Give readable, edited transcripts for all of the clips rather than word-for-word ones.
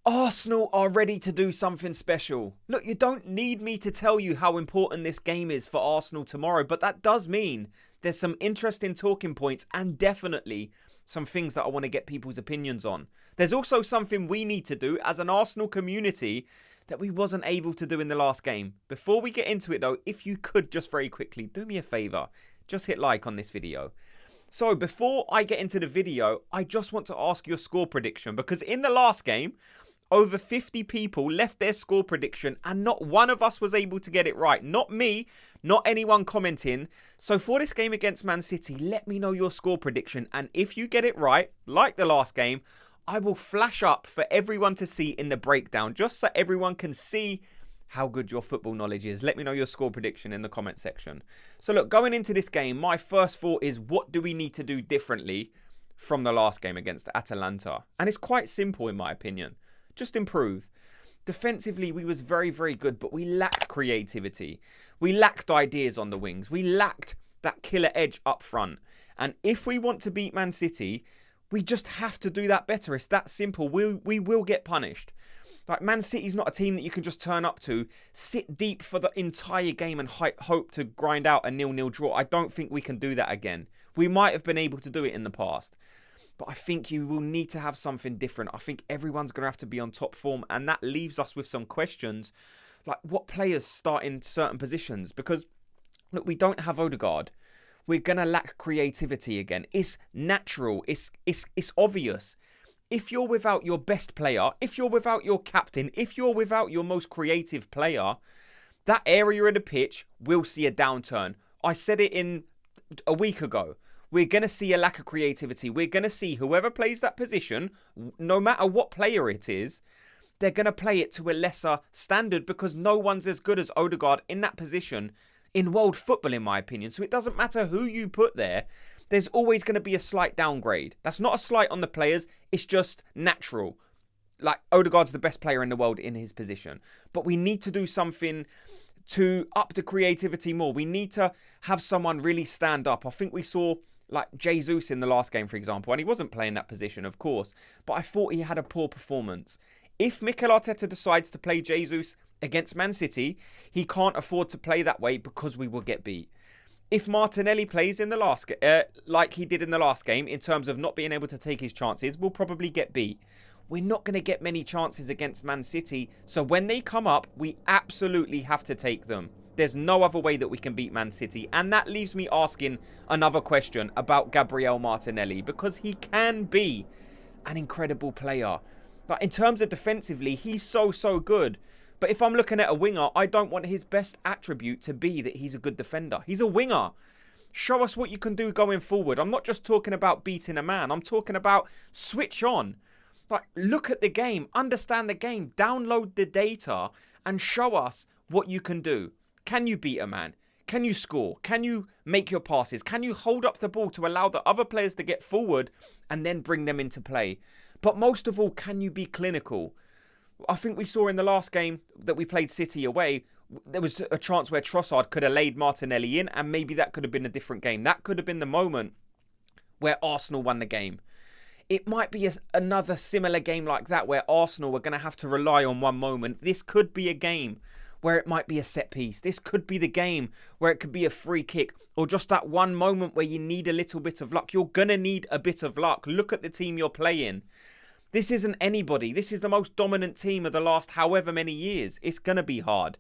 Arsenal are ready to do something special. Look, you don't need me to tell you how important this game is for Arsenal tomorrow, but that does mean there's some interesting talking points and definitely some things that I want to get people's opinions on. There's also something we need to do as an Arsenal community that we wasn't able to do in the last game. Before we get into it though, if you could just very quickly do me a favour, just hit like on this video. So before I get into the video, I just want to ask your score prediction because in the last game, over 50 people left their score prediction and not one of us was able to get it right. Not me, not anyone commenting. So for this game against Man City, let me know your score prediction. And if you get it right, like the last game, I will flash up for everyone to see in the breakdown, just so everyone can see how good your football knowledge is. Let me know your score prediction in the comment section. So look, going into this game, my first thought is what do we need to do differently from the last game against Atalanta? And it's quite simple in my opinion. Just improve. Defensively, we was very, very good, but we lacked creativity. We lacked ideas on the wings. We lacked that killer edge up front. And if we want to beat Man City, we just have to do that better. It's that simple. We will get punished. Like, Man City's not a team that you can just turn up to, sit deep for the entire game and hope to grind out a 0-0 draw. I don't think we can do that again. We might have been able to do it in the past. But I think you will need to have something different. I think everyone's going to have to be on top form. And that leaves us with some questions. Like, what players start in certain positions? Because, look, we don't have Odegaard. We're going to lack creativity again. It's natural. It's obvious. If you're without your best player, if you're without your captain, if you're without your most creative player, that area of the pitch will see a downturn. I said it in a week ago. We're going to see a lack of creativity. We're going to see whoever plays that position, no matter what player it is, they're going to play it to a lesser standard because no one's as good as Odegaard in that position in world football, in my opinion. So it doesn't matter who you put there. There's always going to be a slight downgrade. That's not a slight on the players. It's just natural. Like, Odegaard's the best player in the world in his position. But we need to do something to up the creativity more. We need to have someone really stand up. I think we saw like Jesus in the last game, for example, and he wasn't playing that position, of course, but I thought he had a poor performance. If Mikel Arteta decides to play Jesus against Man City, he can't afford to play that way because we will get beat. If Martinelli plays in the last like he did in the last game, in terms of not being able to take his chances, we'll probably get beat. We're not going to get many chances against Man City, so when they come up, we absolutely have to take them. There's no other way that we can beat Man City. And that leaves me asking another question about Gabriel Martinelli, because he can be an incredible player. But in terms of defensively, he's so good. But if I'm looking at a winger, I don't want his best attribute to be that he's a good defender. He's a winger. Show us what you can do going forward. I'm not just talking about beating a man. I'm talking about switch on. Like, look at the game, understand the game, download the data and show us what you can do. Can you beat a man? Can you score? Can you make your passes? Can you hold up the ball to allow the other players to get forward and then bring them into play? But most of all, can you be clinical? I think we saw in the last game that we played City away, there was a chance where Trossard could have laid Martinelli in, and maybe that could have been a different game. That could have been the moment where Arsenal won the game. It might be another similar game like that where Arsenal are going to have to rely on one moment. This could be a game where it might be a set piece. This could be the game where it could be a free kick, or just that one moment where you need a little bit of luck. You're going to need a bit of luck. Look at the team you're playing. This isn't anybody. This is the most dominant team of the last however many years. It's going to be hard.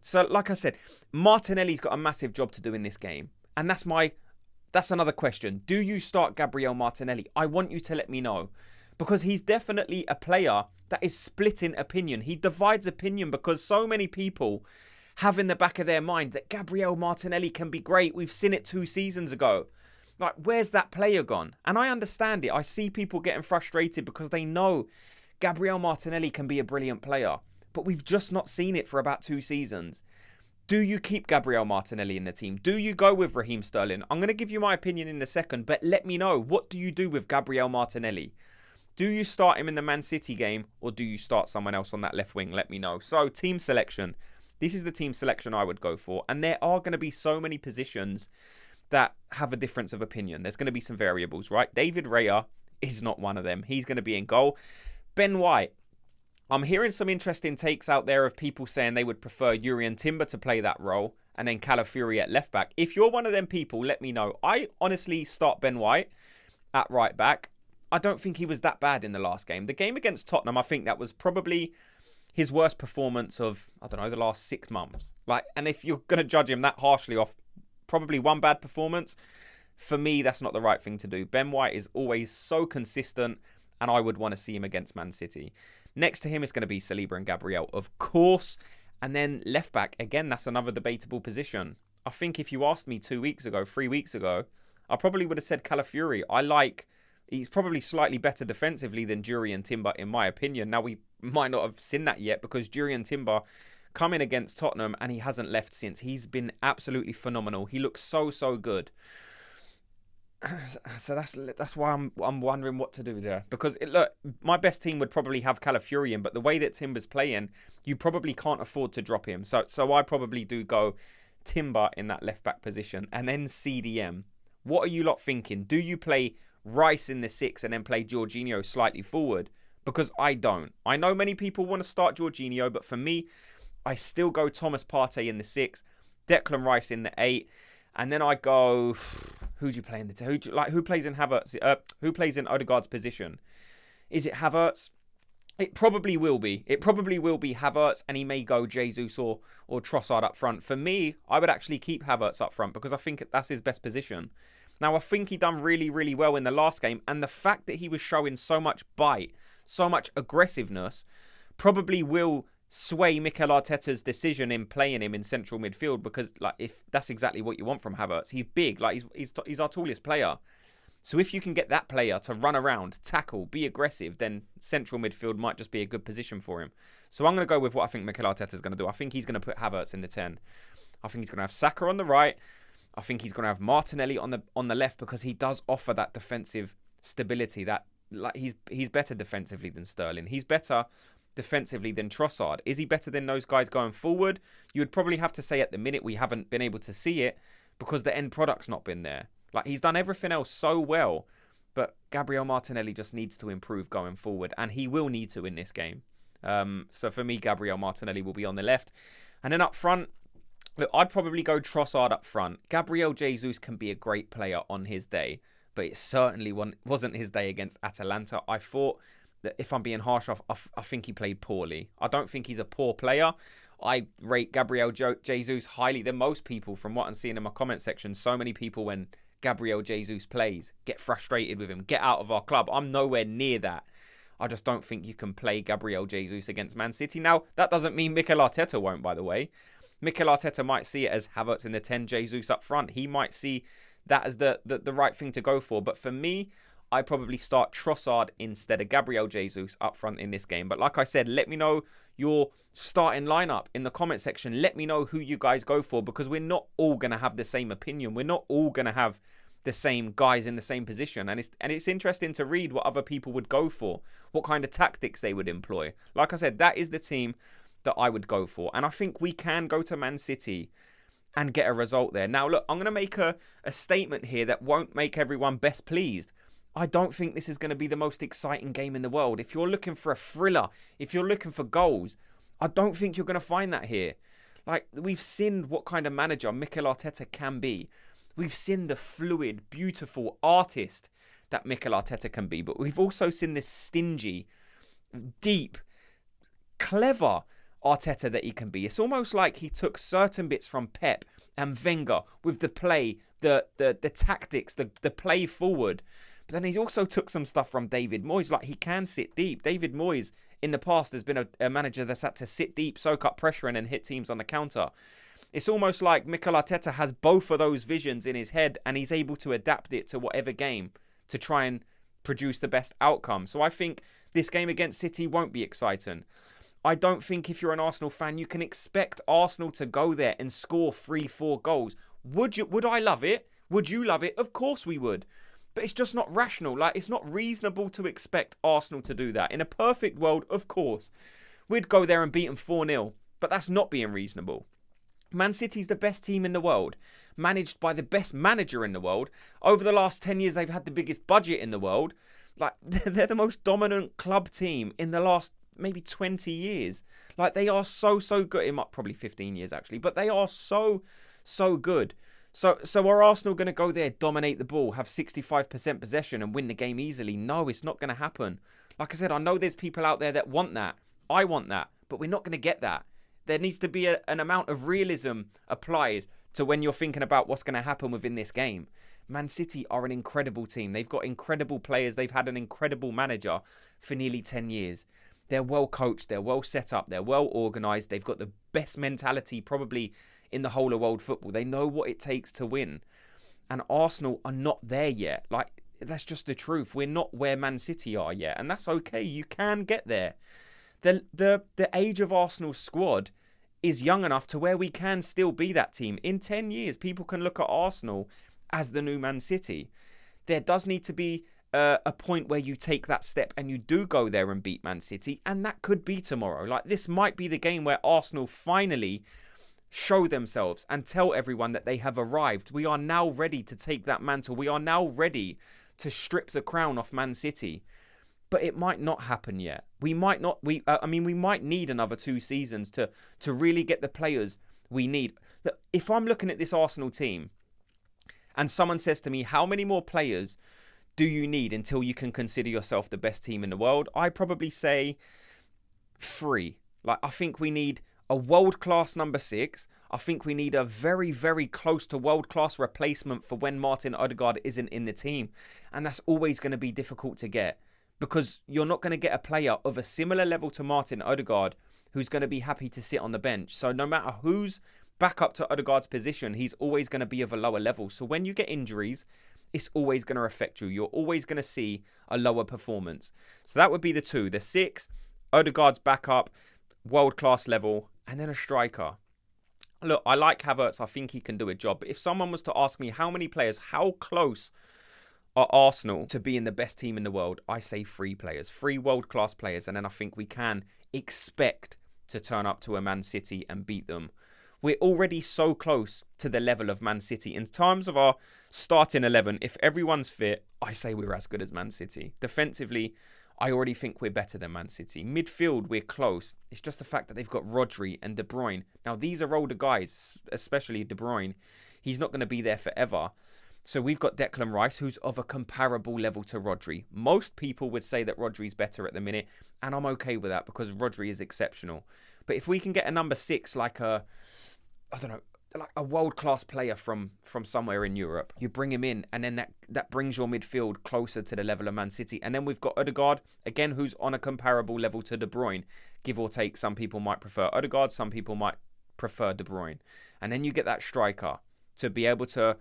So like I said, Martinelli's got a massive job to do in this game. And that's another question. Do you start Gabriel Martinelli? I want you to let me know. Because he's definitely a player that is splitting opinion. He divides opinion because so many people have in the back of their mind that Gabriel Martinelli can be great. We've seen it 2 seasons ago. Like, where's that player gone? And I understand it. I see people getting frustrated because they know Gabriel Martinelli can be a brilliant player. But we've just not seen it for about 2 seasons. Do you keep Gabriel Martinelli in the team? Do you go with Raheem Sterling? I'm going to give you my opinion in a second, but let me know. What do you do with Gabriel Martinelli? Do you start him in the Man City game, or do you start someone else on that left wing? Let me know. So, team selection. This is the team selection I would go for. And there are going to be so many positions that have a difference of opinion. There's going to be some variables, right? David Raya is not one of them. He's going to be in goal. Ben White. I'm hearing some interesting takes out there of people saying they would prefer Jurrien Timber to play that role and then Calafiori at left back. If you're one of them people, let me know. I honestly start Ben White at right back. I don't think he was that bad in the last game. The game against Tottenham, I think that was probably his worst performance of, I don't know, the last 6 months. And if you're going to judge him that harshly off probably one bad performance, for me, that's not the right thing to do. Ben White is always so consistent, and I would want to see him against Man City. Next to him is going to be Saliba and Gabriel, of course. And then left back, again, that's another debatable position. I think if you asked me 2 weeks ago, 3 weeks ago, I probably would have said Calafiori. He's probably slightly better defensively than Jurrien Timber, in my opinion. Now, we might not have seen that yet because Jurrien Timber come in against Tottenham and he hasn't left since. He's been absolutely phenomenal. He looks so, so good. So that's why I'm wondering what to do there. Because, look, my best team would probably have Calafiori in, but the way that Timber's playing, you probably can't afford to drop him. So I probably do go Timber in that left-back position and then CDM. What are you lot thinking? Do you play Rice in the 6 and then play Jorginho slightly forward? Because I don't. I know many people want to start Jorginho, but for me, I still go Thomas Partey in the 6, Declan Rice in the 8, and then I go, who do you play in the 10? Who plays in Havertz? Who plays in Odegaard's position? Is it Havertz? It probably will be. It probably will be Havertz, and he may go Jesus or Trossard up front. For me, I would actually keep Havertz up front because I think that's his best position. Now, I think he done really, really well in the last game, and the fact that he was showing so much bite, so much aggressiveness, probably will sway Mikel Arteta's decision in playing him in central midfield because, if that's exactly what you want from Havertz, he's big, he's our tallest player. So if you can get that player to run around, tackle, be aggressive, then central midfield might just be a good position for him. So I'm going to go with what I think Mikel Arteta's going to do. I think he's going to put Havertz in the 10. I think he's going to have Saka on the right. I think he's going to have Martinelli on the left because he does offer that defensive stability. That he's better defensively than Sterling. He's better defensively than Trossard. Is he better than those guys going forward? You would probably have to say at the minute we haven't been able to see it because the end product's not been there. He's done everything else so well, but Gabriel Martinelli just needs to improve going forward, and he will need to in this game. So for me, Gabriel Martinelli will be on the left. And then up front, look, I'd probably go Trossard up front. Gabriel Jesus can be a great player on his day, but it certainly wasn't his day against Atalanta. I thought that if I'm being harsh, I think he played poorly. I don't think he's a poor player. I rate Gabriel Jesus highly than most people from what I'm seeing in my comment section. So many people, when Gabriel Jesus plays, get frustrated with him, get out of our club. I'm nowhere near that. I just don't think you can play Gabriel Jesus against Man City. Now, that doesn't mean Mikel Arteta won't, by the way. Mikel Arteta might see it as Havertz in the 10, Jesus up front. He might see that as the right thing to go for. But for me, I probably start Trossard instead of Gabriel Jesus up front in this game. But like I said, let me know your starting lineup in the comment section. Let me know who you guys go for because we're not all going to have the same opinion. We're not all going to have the same guys in the same position. And it's interesting to read what other people would go for, what kind of tactics they would employ. Like I said, that is the team that I would go for. And I think we can go to Man City and get a result there. Now, look, I'm going to make a statement here that won't make everyone best pleased. I don't think this is going to be the most exciting game in the world. If you're looking for a thriller, if you're looking for goals, I don't think you're going to find that here. We've seen what kind of manager Mikel Arteta can be. We've seen the fluid, beautiful artist that Mikel Arteta can be. But we've also seen this stingy, deep, clever Arteta that he can be. It's almost like he took certain bits from Pep and Wenger with the play, the tactics, the play forward. But then he's also took some stuff from David Moyes. He can sit deep. David Moyes in the past has been a manager that's had to sit deep, soak up pressure and then hit teams on the counter. It's almost like Mikel Arteta has both of those visions in his head and he's able to adapt it to whatever game to try and produce the best outcome. So I think this game against City won't be exciting. I don't think if you're an Arsenal fan, you can expect Arsenal to go there and score 3-4 goals. Would I love it? Would you love it? Of course we would. But it's just not rational. It's not reasonable to expect Arsenal to do that. In a perfect world, of course, we'd go there and beat them 4-0. But that's not being reasonable. Man City's the best team in the world, managed by the best manager in the world. Over the last 10 years, they've had the biggest budget in the world. They're the most dominant club team in the last maybe 20 years. Like, they are so good. It might probably 15 years, actually. But they are so good. So are Arsenal going to go there, dominate the ball, have 65% possession and win the game easily? No, it's not going to happen. Like I said, I know there's people out there that want that. I want that. But we're not going to get that. There needs to be an amount of realism applied to when you're thinking about what's going to happen within this game. Man City are an incredible team. They've got incredible players. They've had an incredible manager for nearly 10 years. They're well coached. They're well set up. They're well organised. They've got the best mentality probably in the whole of world football. They know what it takes to win. And Arsenal are not there yet. Like, that's just the truth. We're not where Man City are yet. And that's okay. You can get there. The age of Arsenal's squad is young enough to where we can still be that team. In 10 years, people can look at Arsenal as the new Man City. There does need to be a point where you take that step and you do go there and beat Man City. And that could be tomorrow. Like, this might be the game where Arsenal finally show themselves and tell everyone that they have arrived. We are now ready to take that mantle. We are now ready to strip the crown off Man City. But it might not happen yet. We might not. We might need another 2 seasons to really get the players we need. If I'm looking at this Arsenal team and someone says to me, how many more players do you need until you can consider yourself the best team in the world? I'd probably say 3. Like, I think we need a world-class number 6. I think we need a very, very close to world-class replacement for when Martin Odegaard isn't in the team. And that's always going to be difficult to get, because you're not going to get a player of a similar level to Martin Odegaard who's going to be happy to sit on the bench. So no matter who's back up to Odegaard's position, he's always going to be of a lower level. So when you get injuries, it's always going to affect you. You're always going to see a lower performance. So that would be the 2. The 6, Odegaard's back up, world-class level, and then a striker. Look, I like Havertz. I think he can do a job. But if someone was to ask me how many players, how close are Arsenal to being the best team in the world, I say 3 players, 3 world-class players. And then I think we can expect to turn up to a Man City and beat them. We're already so close to the level of Man City. In terms of our starting 11, if everyone's fit, I say we're as good as Man City. Defensively, I already think we're better than Man City. Midfield, we're close. It's just the fact that they've got Rodri and De Bruyne. Now, these are older guys, especially De Bruyne. He's not going to be there forever. So we've got Declan Rice, who's of a comparable level to Rodri. Most people would say that Rodri's better at the minute, and I'm okay with that because Rodri is exceptional. But if we can get a number 6, like a world-class player from somewhere in Europe, you bring him in, and then that brings your midfield closer to the level of Man City. And then we've got Odegaard, again, who's on a comparable level to De Bruyne. Give or take, some people might prefer Odegaard, some people might prefer De Bruyne. And then you get that striker to be able to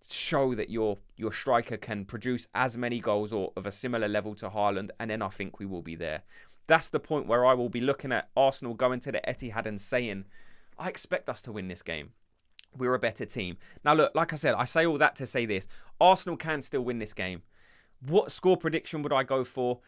show that your striker can produce as many goals or of a similar level to Haaland, and then I think we will be there. That's the point where I will be looking at Arsenal going to the Etihad and saying, I expect us to win this game. We're a better team. Now, look, like I said, I say all that to say this. Arsenal can still win this game. What score prediction would I go for?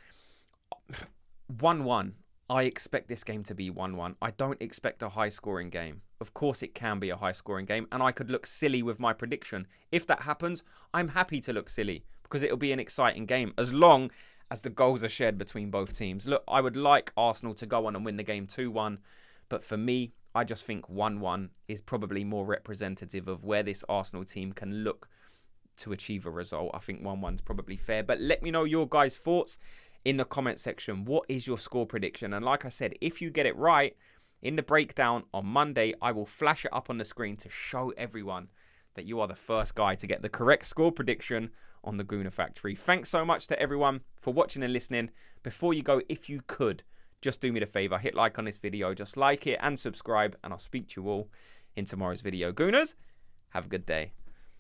1-1. I expect this game to be 1-1. I don't expect a high-scoring game. Of course, it can be a high-scoring game, and I could look silly with my prediction. If that happens, I'm happy to look silly because it'll be an exciting game as long as the goals are shared between both teams. Look, I would like Arsenal to go on and win the game 2-1, but for me, I just think 1-1 is probably more representative of where this Arsenal team can look to achieve a result. I think 1-1 is probably fair, but let me know your guys' thoughts in the comment section. What is your score prediction? And like I said, if you get it right, in the breakdown on Monday, I will flash it up on the screen to show everyone that you are the first guy to get the correct score prediction on the Goonerfactory. Thanks so much to everyone for watching and listening. Before you go, if you could, just do me the favor, hit like on this video, just like it and subscribe, and I'll speak to you all in tomorrow's video. Gooners, have a good day.